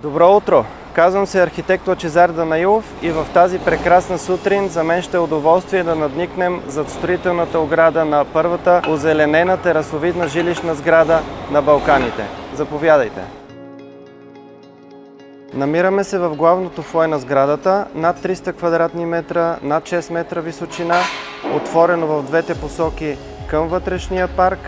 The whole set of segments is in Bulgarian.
Добро утро! Казвам се архитект Лъчезар Данаилов и в тази прекрасна сутрин за мен ще е удоволствие да надникнем зад строителната ограда на първата озеленена терасовидна жилищна сграда на Балканите. Заповядайте! Намираме се в главното фоайе на сградата, над 300 квадратни метра, над 6 метра височина, отворено в двете посоки към вътрешния парк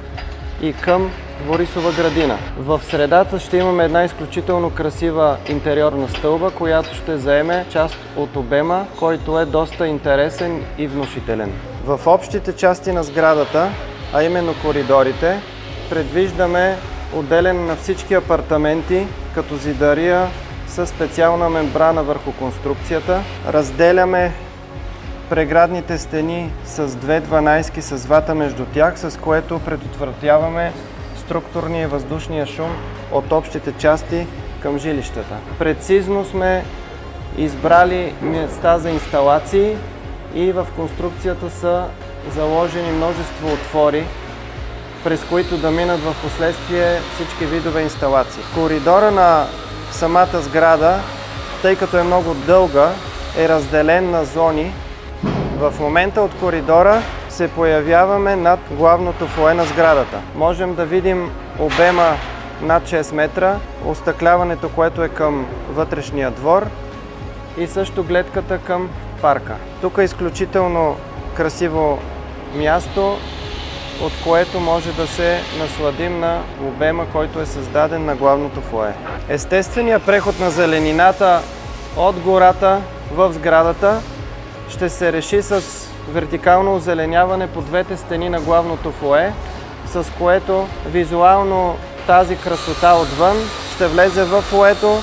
и към Борисова градина. В средата ще имаме една изключително красива интериорна стълба, която ще заеме част от обема, който е доста интересен и внушителен. В общите части на сградата, а именно коридорите, предвиждаме отделяне на всички апартаменти като зидария със специална мембрана върху конструкцията. Разделяме преградните стени с две 12-ки с вата между тях, с което предотвратяваме структурния и въздушния шум от общите части към жилищата. Прецизно сме избрали места за инсталации и в конструкцията са заложени множество отвори, през които да минат в последствие всички видове инсталации. Коридора на самата сграда, тъй като е много дълга, е разделен на зони. В момента от коридора се появяваме над главното фоайе на сградата. Можем да видим обема над 6 метра, остъкляването, което е към вътрешния двор и също гледката към парка. Тук е изключително красиво място, от което може да се насладим на обема, който е създаден на главното фоайе. Естественият преход на зеленината от гората в сградата ще се реши с вертикално озеленяване по двете стени на главното фоайе, с което визуално тази красота отвън ще влезе в фоайето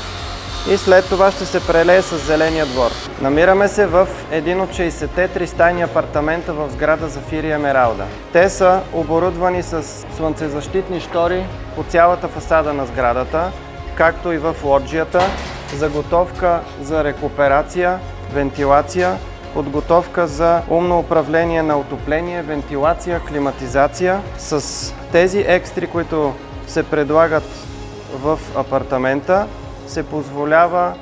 и след това ще се прелее с зеления двор. Намираме се в един от 60-те тристайни апартамента в сграда Зафир и Емералда. Те са оборудвани с слънцезащитни штори по цялата фасада на сградата, както и в лоджията, заготовка за рекуперация, вентилация, подготовка за умно управление на отопление, вентилация, климатизация. С тези екстри, които се предлагат в апартамента, се позволява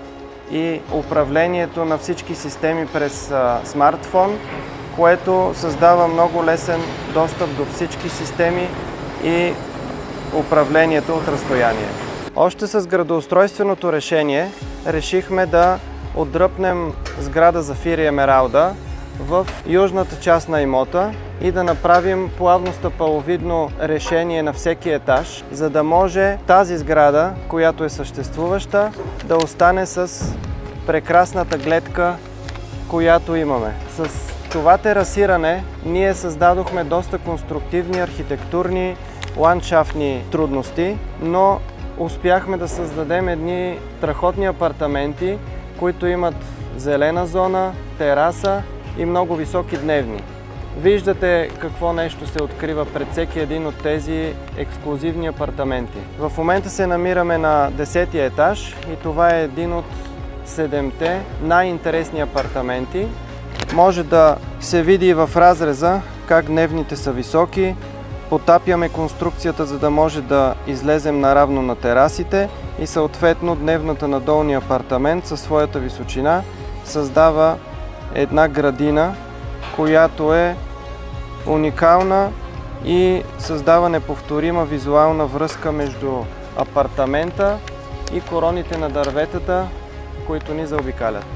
и управлението на всички системи през смартфон, което създава много лесен достъп до всички системи и управлението от разстояние. Още с градоустройственото решение решихме да отдръпнем сграда Зафир и Емералда в южната част на имота и да направим плавно стъпаловидно решение на всеки етаж, за да може тази сграда, която е съществуваща, да остане с прекрасната гледка, която имаме. С това терасиране ние създадохме доста конструктивни архитектурни, ландшафтни трудности, но успяхме да създадем едни страхотни апартаменти, които имат зелена зона, тераса и много високи дневни. Виждате какво нещо се открива пред всеки един от тези ексклузивни апартаменти. В момента се намираме на 10-ти етаж и това е един от 7-те най-интересни апартаменти. Може да се види и в разреза как дневните са високи. Потапяме конструкцията, за да може да излезем наравно на терасите и съответно дневната на долния апартамент със своята височина създава една градина, която е уникална и създава неповторима визуална връзка между апартамента и короните на дърветата, които ни заобикалят.